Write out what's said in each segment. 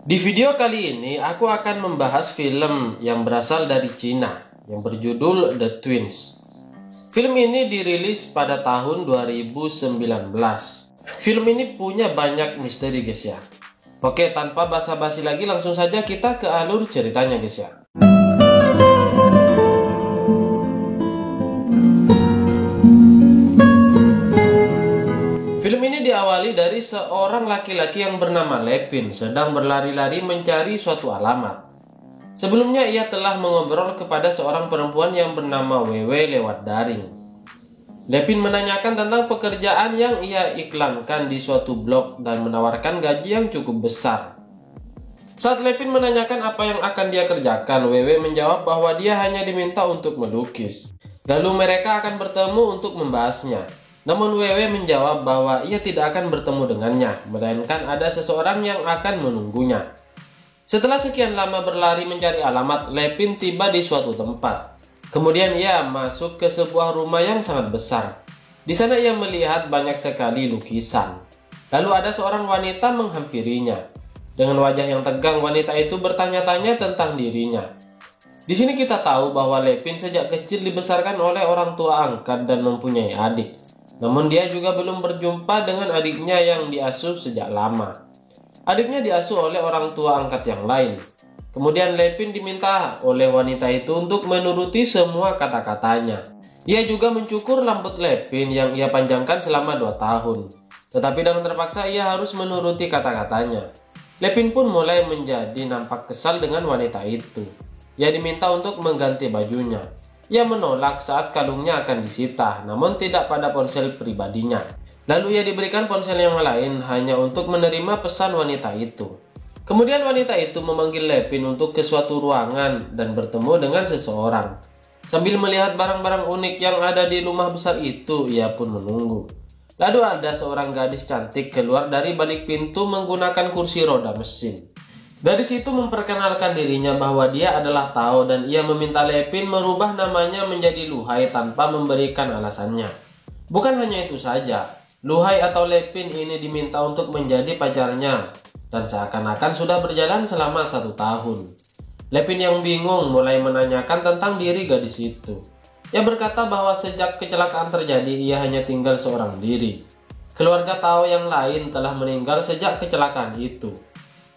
Di video kali ini aku akan membahas film yang berasal dari Cina yang berjudul The Twins. Film ini dirilis pada tahun 2019. Film ini punya banyak misteri guys ya. Oke, tanpa basa-basi lagi langsung saja kita ke alur ceritanya guys ya. Film ini diawali dari seorang laki-laki yang bernama Lepin sedang berlari-lari mencari suatu alamat. Sebelumnya ia telah mengobrol kepada seorang perempuan yang bernama Wewe lewat daring. Lepin menanyakan tentang pekerjaan yang ia iklankan di suatu blog dan menawarkan gaji yang cukup besar. Saat Lepin menanyakan apa yang akan dia kerjakan, Wewe menjawab bahwa dia hanya diminta untuk melukis. Lalu mereka akan bertemu untuk membahasnya. Namun Wewe menjawab bahwa ia tidak akan bertemu dengannya, melainkan ada seseorang yang akan menunggunya. Setelah sekian lama berlari mencari alamat, Lepin tiba di suatu tempat. Kemudian ia masuk ke sebuah rumah yang sangat besar. Di sana ia melihat banyak sekali lukisan. Lalu ada seorang wanita menghampirinya. Dengan wajah yang tegang, wanita itu bertanya-tanya tentang dirinya. Di sini kita tahu bahwa Lepin sejak kecil dibesarkan oleh orang tua angkat dan mempunyai adik. Namun dia juga belum berjumpa dengan adiknya yang diasuh sejak lama. Adiknya diasuh oleh orang tua angkat yang lain. Kemudian Lepin diminta oleh wanita itu untuk menuruti semua kata-katanya. Ia juga mencukur rambut Lepin yang ia panjangkan selama 2 tahun. Tetapi dengan terpaksa ia harus menuruti kata-katanya. Lepin pun mulai menjadi nampak kesal dengan wanita itu. Ia diminta untuk mengganti bajunya. Ia menolak saat kalungnya akan disita, namun tidak pada ponsel pribadinya. Lalu ia diberikan ponsel yang lain hanya untuk menerima pesan wanita itu. Kemudian wanita itu memanggil Lepin untuk ke suatu ruangan dan bertemu dengan seseorang. Sambil melihat barang-barang unik yang ada di rumah besar itu, ia pun menunggu. Lalu ada seorang gadis cantik keluar dari balik pintu menggunakan kursi roda mesin. Gadis itu memperkenalkan dirinya bahwa dia adalah Tao dan ia meminta Lepin merubah namanya menjadi Luhai tanpa memberikan alasannya. Bukan hanya itu saja, Luhai atau Lepin ini diminta untuk menjadi pacarnya dan seakan-akan sudah berjalan selama 1 tahun. Lepin yang bingung mulai menanyakan tentang diri gadis itu. Ia berkata bahwa sejak kecelakaan terjadi ia hanya tinggal seorang diri. Keluarga Tao yang lain telah meninggal sejak kecelakaan itu.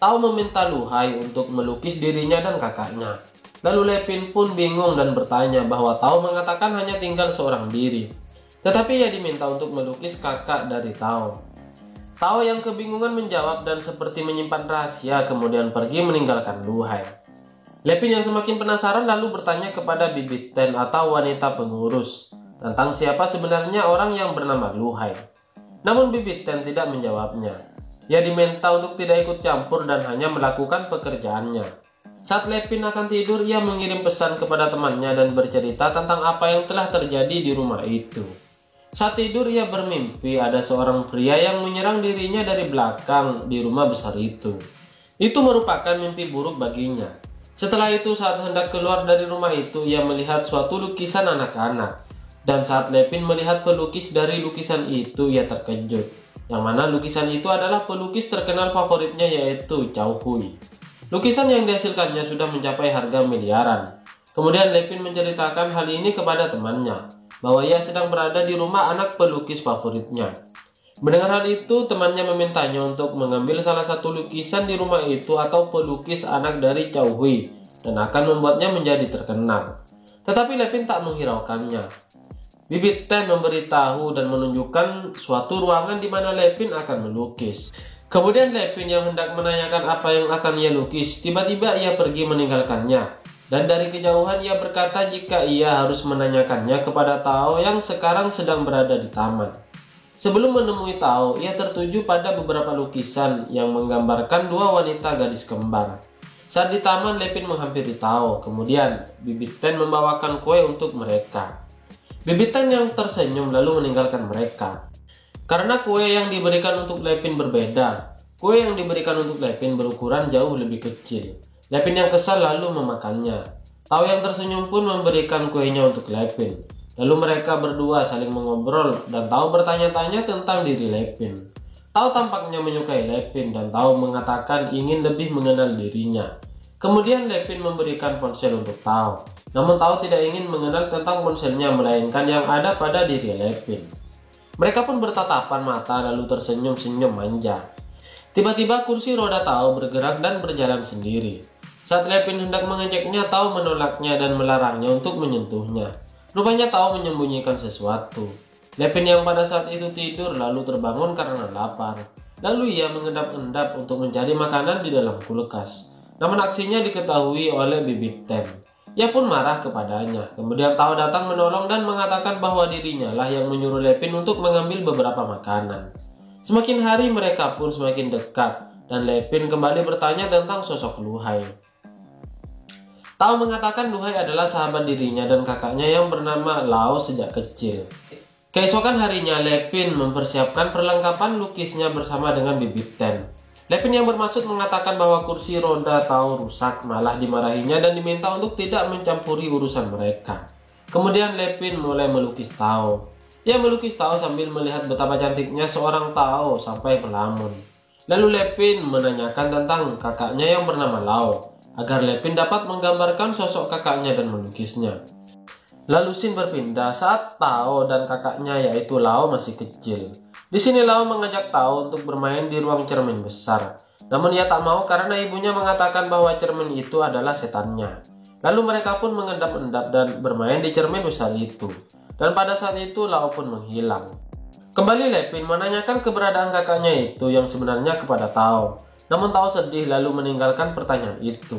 Tao meminta Luhai untuk melukis dirinya dan kakaknya. Lalu Lepin pun bingung dan bertanya bahwa Tao mengatakan hanya tinggal seorang diri. Tetapi ia diminta untuk melukis kakak dari Tao. Tao yang kebingungan menjawab dan seperti menyimpan rahasia kemudian pergi meninggalkan Luhai. Lepin yang semakin penasaran lalu bertanya kepada Bibit Ten atau wanita pengurus tentang siapa sebenarnya orang yang bernama Luhai. Namun Bibit Ten tidak menjawabnya. Ia diminta untuk tidak ikut campur dan hanya melakukan pekerjaannya. Saat Lepin akan tidur, ia mengirim pesan kepada temannya dan bercerita tentang apa yang telah terjadi di rumah itu. Saat tidur, ia bermimpi ada seorang pria yang menyerang dirinya dari belakang di rumah besar itu. Itu merupakan mimpi buruk baginya. Setelah itu, saat hendak keluar dari rumah itu, ia melihat suatu lukisan anak-anak. Dan saat Lepin melihat pelukis dari lukisan itu, ia terkejut. Yang mana lukisan itu adalah pelukis terkenal favoritnya yaitu Cao Hui. Lukisan yang dihasilkannya sudah mencapai harga miliaran. Kemudian Lepin menceritakan hal ini kepada temannya, bahwa ia sedang berada di rumah anak pelukis favoritnya. Mendengar hal itu, temannya memintanya untuk mengambil salah satu lukisan di rumah itu atau pelukis anak dari Cao Hui dan akan membuatnya menjadi terkenal. Tetapi Lepin tak menghiraukannya. Bibit Ten memberitahu dan menunjukkan suatu ruangan di mana Lepin akan melukis. Kemudian Lepin yang hendak menanyakan apa yang akan ia lukis, tiba-tiba ia pergi meninggalkannya. Dan dari kejauhan ia berkata jika ia harus menanyakannya kepada Tao yang sekarang sedang berada di taman. Sebelum menemui Tao, ia tertuju pada beberapa lukisan yang menggambarkan 2 wanita gadis kembar. Saat di taman, Lepin menghampiri Tao. Kemudian Bibit Ten membawakan kue untuk mereka. Bibit Ten yang tersenyum lalu meninggalkan mereka. Karena kue yang diberikan untuk Lepin berbeda, kue yang diberikan untuk Lepin berukuran jauh lebih kecil. Lepin yang kesal lalu memakannya. Tao yang tersenyum pun memberikan kuenya untuk Lepin. Lalu mereka berdua saling mengobrol dan Tao bertanya-tanya tentang diri Lepin. Tao tampaknya menyukai Lepin dan Tao mengatakan ingin lebih mengenal dirinya. Kemudian Lepin memberikan ponsel untuk Tao. Namun Tao tidak ingin mengenal tentang ponselnya melainkan yang ada pada diri Lepin. Mereka pun bertatapan mata lalu tersenyum-senyum manja. Tiba-tiba kursi roda Tao bergerak dan berjalan sendiri. Saat Lepin hendak mengeceknya, Tao menolaknya dan melarangnya untuk menyentuhnya. Rupanya Tao menyembunyikan sesuatu. Lepin yang pada saat itu tidur lalu terbangun karena lapar. Lalu ia mengendap-endap untuk mencari makanan di dalam kulkas. Namun aksinya diketahui oleh Bibit Ten. Ia pun marah kepadanya. Kemudian Tao datang menolong dan mengatakan bahwa dirinya lah yang menyuruh Lepin untuk mengambil beberapa makanan. Semakin hari mereka pun semakin dekat dan Lepin kembali bertanya tentang sosok Luhai. Tao mengatakan Luhai adalah sahabat dirinya dan kakaknya yang bernama Lao sejak kecil. Keesokan harinya, Lepin mempersiapkan perlengkapan lukisnya bersama dengan Bibit Ten. Lepin yang bermaksud mengatakan bahwa kursi roda Tao rusak malah dimarahinya dan diminta untuk tidak mencampuri urusan mereka. Kemudian Lepin mulai melukis Tao. Ia melukis Tao sambil melihat betapa cantiknya seorang Tao sampai melamun. Lalu Lepin menanyakan tentang kakaknya yang bernama Lao, agar Lepin dapat menggambarkan sosok kakaknya dan melukisnya. Lalu scene berpindah saat Tao dan kakaknya yaitu Lao masih kecil. Di sini Lao mengajak Tao untuk bermain di ruang cermin besar. Namun ia tak mau karena ibunya mengatakan bahwa cermin itu adalah setannya. Lalu mereka pun mengendap-endap dan bermain di cermin besar itu. Dan pada saat itu Lao pun menghilang. Kembali Lepin menanyakan keberadaan kakaknya itu yang sebenarnya kepada Tao. Namun Tao sedih lalu meninggalkan pertanyaan itu.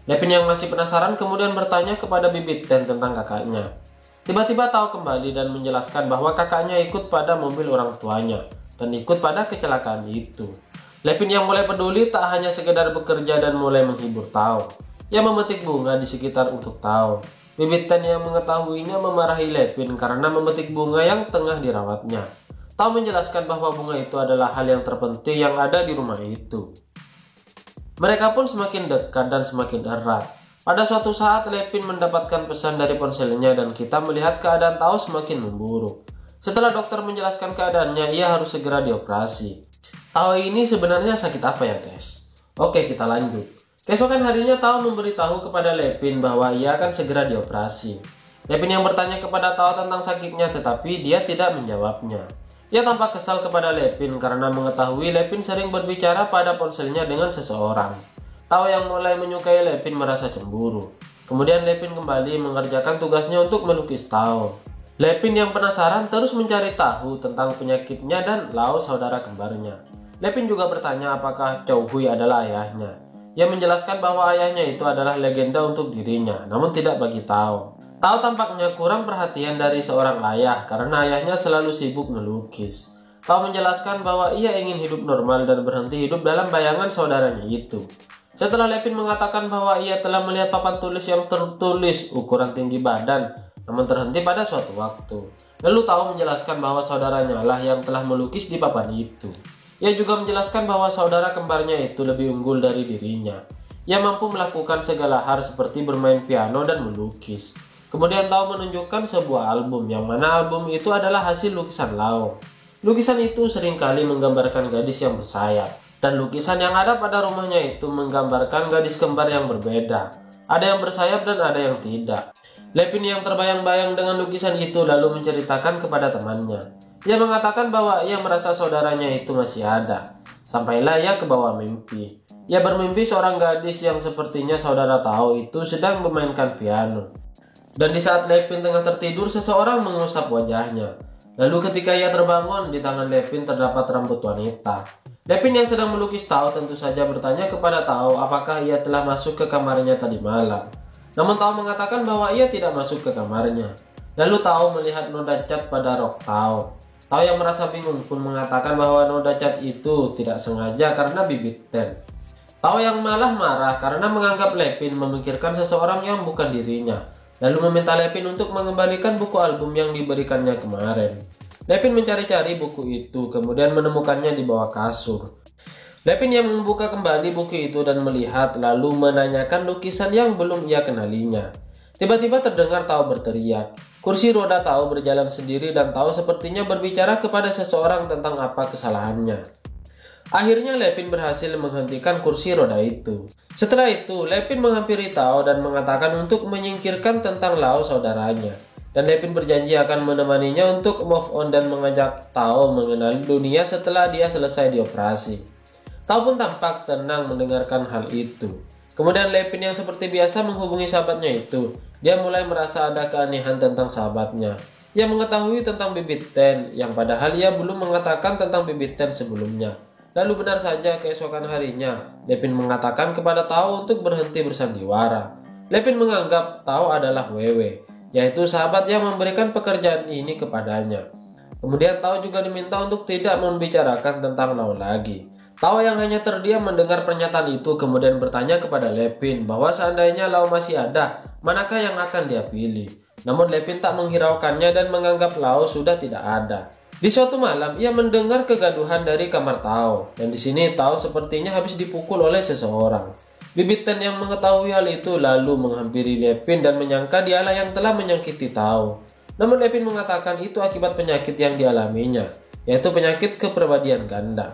Lepin yang masih penasaran kemudian bertanya kepada Bibit Ten tentang kakaknya. Tiba-tiba Tao kembali dan menjelaskan bahwa kakaknya ikut pada mobil orang tuanya dan ikut pada kecelakaan itu. Lepin yang mulai peduli tak hanya sekedar bekerja dan mulai menghibur Tao. Ia memetik bunga di sekitar untuk Tao. Bibit Ten yang mengetahuinya memarahi Lepin karena memetik bunga yang tengah dirawatnya. Tao menjelaskan bahwa bunga itu adalah hal yang terpenting yang ada di rumah itu. Mereka pun semakin dekat dan semakin erat. Pada suatu saat Lepin mendapatkan pesan dari ponselnya dan kita melihat keadaan Tao semakin memburuk. Setelah dokter menjelaskan keadaannya, ia harus segera dioperasi. Tao ini sebenarnya sakit apa ya guys? Oke, kita lanjut. Keesokan harinya Tao memberitahu kepada Lepin bahwa ia akan segera dioperasi. Lepin yang bertanya kepada Tao tentang sakitnya tetapi dia tidak menjawabnya. Ia tampak kesal kepada Lepin karena mengetahui Lepin sering berbicara pada ponselnya dengan seseorang. Tao yang mulai menyukai Lepin merasa cemburu. Kemudian Lepin kembali mengerjakan tugasnya untuk melukis Tao. Lepin yang penasaran terus mencari tahu tentang penyakitnya dan Lao saudara kembarnya. Lepin juga bertanya apakah Chow Hui adalah ayahnya. Ia menjelaskan bahwa ayahnya itu adalah legenda untuk dirinya, namun tidak bagi Tao. Tao tampaknya kurang perhatian dari seorang ayah karena ayahnya selalu sibuk melukis. Tao menjelaskan bahwa ia ingin hidup normal dan berhenti hidup dalam bayangan saudaranya itu. Setelah Lepin mengatakan bahwa ia telah melihat papan tulis yang tertulis ukuran tinggi badan, namun terhenti pada suatu waktu. Lalu Tao menjelaskan bahwa saudaranya lah yang telah melukis di papan itu. Ia juga menjelaskan bahwa saudara kembarnya itu lebih unggul dari dirinya. Ia mampu melakukan segala hal seperti bermain piano dan melukis. Kemudian Tao menunjukkan sebuah album yang mana album itu adalah hasil lukisan Lao. Lukisan itu seringkali menggambarkan gadis yang bersayap. Dan lukisan yang ada pada rumahnya itu menggambarkan gadis kembar yang berbeda. Ada yang bersayap dan ada yang tidak. Lepin yang terbayang-bayang dengan lukisan itu lalu menceritakan kepada temannya. Ia mengatakan bahwa ia merasa saudaranya itu masih ada. Sampailah ia ke bawah mimpi. Ia bermimpi seorang gadis yang sepertinya saudara Tao itu sedang memainkan piano. Dan di saat Lepin tengah tertidur, seseorang mengusap wajahnya. Lalu ketika ia terbangun, di tangan Lepin terdapat rambut wanita. Lepin yang sedang melukis Tao tentu saja bertanya kepada Tao apakah ia telah masuk ke kamarnya tadi malam. Namun Tao mengatakan bahwa ia tidak masuk ke kamarnya. Lalu Tao melihat noda cat pada rok Tao. Tao yang merasa bingung pun mengatakan bahwa noda cat itu tidak sengaja karena Bibit Ten. Tao yang malah marah karena menganggap Lepin memikirkan seseorang yang bukan dirinya. Lalu meminta Lepin untuk mengembalikan buku album yang diberikannya kemarin. Lepin mencari-cari buku itu, kemudian menemukannya di bawah kasur. Lepin yang membuka kembali buku itu dan melihat, lalu menanyakan lukisan yang belum ia kenalinya. Tiba-tiba terdengar Tao berteriak. Kursi roda Tao berjalan sendiri dan Tao sepertinya berbicara kepada seseorang tentang apa kesalahannya. Akhirnya Lepin berhasil menghentikan kursi roda itu. Setelah itu, Lepin menghampiri Tao dan mengatakan untuk menyingkirkan tentang Lao saudaranya. Dan Lepin berjanji akan menemaninya untuk move on dan mengajak Tao mengenali dunia setelah dia selesai dioperasi. Tao pun tampak tenang mendengarkan hal itu. Kemudian Lepin yang seperti biasa menghubungi sahabatnya itu. Dia mulai merasa ada keanehan tentang sahabatnya. Ia mengetahui tentang Bibit Ten, yang padahal ia belum mengatakan tentang Bibit Ten sebelumnya. Lalu benar saja keesokan harinya, Lepin mengatakan kepada Tao untuk berhenti bersandiwara. Lepin menganggap Tao adalah Wewe, yaitu sahabat yang memberikan pekerjaan ini kepadanya. Kemudian Tao juga diminta untuk tidak membicarakan tentang Lao lagi. Tao yang hanya terdiam mendengar pernyataan itu kemudian bertanya kepada Lepin bahwa seandainya Lao masih ada, manakah yang akan dia pilih. Namun Lepin tak menghiraukannya dan menganggap Lao sudah tidak ada. Di suatu malam, ia mendengar kegaduhan dari kamar Tao, dan di sini Tao sepertinya habis dipukul oleh seseorang. Bibit Ten yang mengetahui hal itu lalu menghampiri Lepin dan menyangka dialah yang telah menyakiti Tao. Namun Lepin mengatakan itu akibat penyakit yang dialaminya, yaitu penyakit kepribadian ganda.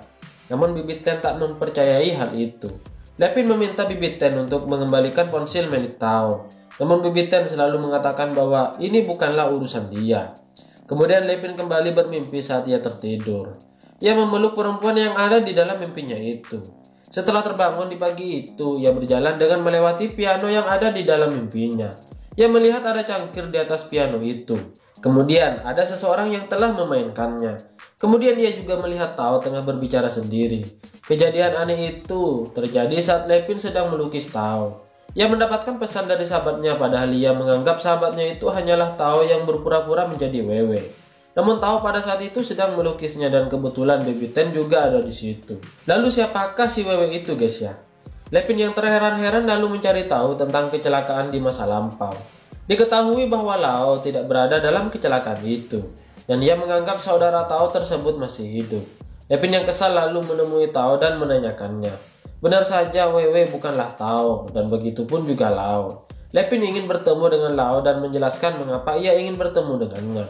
Namun Bibit Ten tak mempercayai hal itu. Lepin meminta Bibit Ten untuk mengembalikan ponsel milik Tao. Namun Bibit Ten selalu mengatakan bahwa ini bukanlah urusan dia. Kemudian Lepin kembali bermimpi saat ia tertidur. Ia memeluk perempuan yang ada di dalam mimpinya itu. Setelah terbangun di pagi itu, ia berjalan dengan melewati piano yang ada di dalam mimpinya. Ia melihat ada cangkir di atas piano itu. Kemudian ada seseorang yang telah memainkannya. Kemudian ia juga melihat Tao tengah berbicara sendiri. Kejadian aneh itu terjadi saat Lepin sedang melukis Tao. Ia mendapatkan pesan dari sahabatnya padahal ia menganggap sahabatnya itu hanyalah Tao yang berpura-pura menjadi Wewe. Namun Tao pada saat itu sedang melukisnya dan kebetulan Bibit Ten juga ada di situ. Lalu siapakah si Wewe itu guys ya? Lepin yang terheran-heran lalu mencari tahu tentang kecelakaan di masa lampau. Diketahui bahwa Lao tidak berada dalam kecelakaan itu dan ia menganggap saudara Tao tersebut masih hidup. Lepin yang kesal lalu menemui Tao dan menanyakannya. Benar saja Wewe bukanlah Tao dan begitu pun juga Lao. Lepin ingin bertemu dengan Lao dan menjelaskan mengapa ia ingin bertemu dengannya.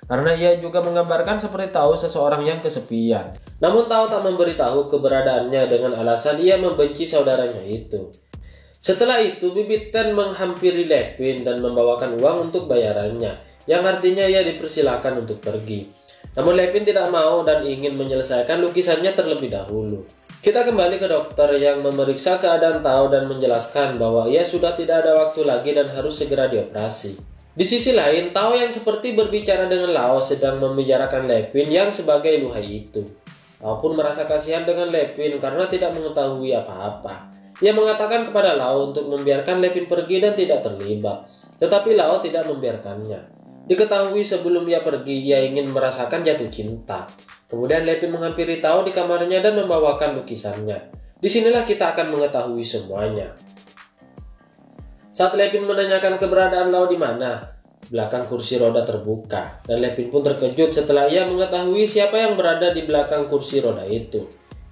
Karena ia juga menggambarkan seperti Tao seseorang yang kesepian. Namun Tao tak memberitahu keberadaannya dengan alasan ia membenci saudaranya itu. Setelah itu Bibit Ten menghampiri Lepin dan membawakan uang untuk bayarannya, yang artinya ia dipersilakan untuk pergi. Namun Lepin tidak mau dan ingin menyelesaikan lukisannya terlebih dahulu. Kita kembali ke dokter yang memeriksa keadaan Tao dan menjelaskan bahwa ia sudah tidak ada waktu lagi dan harus segera dioperasi. Di sisi lain, Tao yang seperti berbicara dengan Lao sedang membicarakan Lepin yang sebagai Luhai itu. Tao pun merasa kasihan dengan Lepin karena tidak mengetahui apa-apa. Ia mengatakan kepada Lao untuk membiarkan Lepin pergi dan tidak terlibat. Tetapi Lao tidak membiarkannya. Diketahui sebelum ia pergi, ia ingin merasakan jatuh cinta. Kemudian Lepin menghampiri Tao di kamarnya dan membawakan lukisannya. Disinilah kita akan mengetahui semuanya. Saat Lepin menanyakan keberadaan Lao di mana, belakang kursi roda terbuka. Dan Lepin pun terkejut setelah ia mengetahui siapa yang berada di belakang kursi roda itu.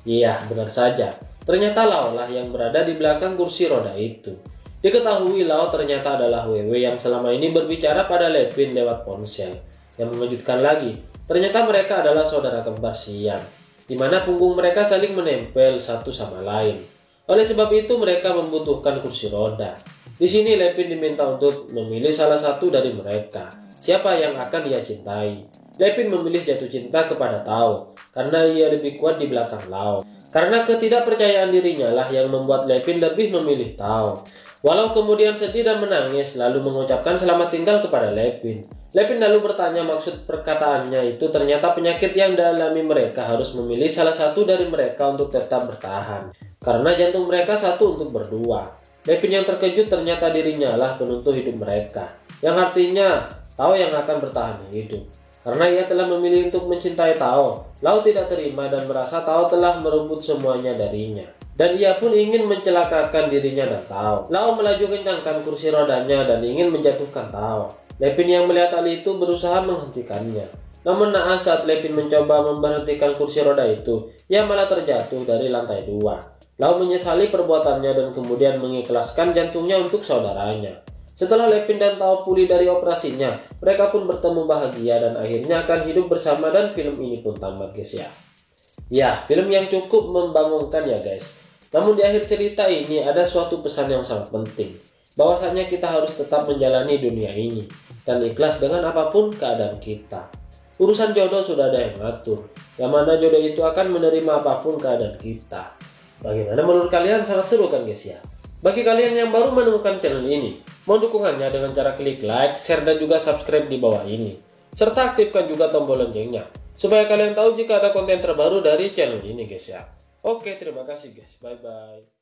Iya, benar saja. Ternyata Lao lah yang berada di belakang kursi roda itu. Diketahui Lao ternyata adalah Wewe yang selama ini berbicara pada Lepin lewat ponsel. Yang mengejutkan lagi, ternyata mereka adalah saudara kembar siam, di mana punggung mereka saling menempel satu sama lain. Oleh sebab itu mereka membutuhkan kursi roda. Di sini Lepin diminta untuk memilih salah satu dari mereka. Siapa yang akan ia cintai? Lepin memilih jatuh cinta kepada Tao karena ia lebih kuat di belakang Lao. Karena ketidakpercayaan dirinya lah yang membuat Lepin lebih memilih Tao. Walau kemudian sedih dan menangis lalu mengucapkan selamat tinggal kepada Lepin. Lepin lalu bertanya maksud perkataannya itu ternyata penyakit yang dialami mereka harus memilih salah satu dari mereka untuk tetap bertahan. Karena jantung mereka satu untuk berdua. Lepin yang terkejut ternyata dirinya lah penentu hidup mereka. Yang artinya Tao yang akan bertahan hidup. Karena ia telah memilih untuk mencintai Tao, Lao tidak terima dan merasa Tao telah merebut semuanya darinya. Dan ia pun ingin mencelakakan dirinya dan Tao. Lao melaju kencangkan kursi rodanya dan ingin menjatuhkan Tao. Lepin yang melihat hal itu berusaha menghentikannya. Namun naas saat Lepin mencoba memberhentikan kursi roda itu, ia malah terjatuh dari lantai 2. Lao menyesali perbuatannya dan kemudian mengikhlaskan jantungnya untuk saudaranya. Setelah Lepin dan Tao pulih dari operasinya, mereka pun bertemu bahagia dan akhirnya akan hidup bersama dan film ini pun tamat guys ya. Ya, film yang cukup membangunkan ya guys. Namun di akhir cerita ini ada suatu pesan yang sangat penting. Bahwasanya kita harus tetap menjalani dunia ini dan ikhlas dengan apapun keadaan kita. Urusan jodoh sudah ada yang ngatur. Yang mana jodoh itu akan menerima apapun keadaan kita. Bagaimana menurut kalian? Sangat seru kan guys ya? Bagi kalian yang baru menemukan channel ini, mohon dukungannya dengan cara klik like, share dan juga subscribe di bawah ini. Serta aktifkan juga tombol loncengnya supaya kalian tahu jika ada konten terbaru dari channel ini guys ya. Oke, terima kasih guys. Bye bye.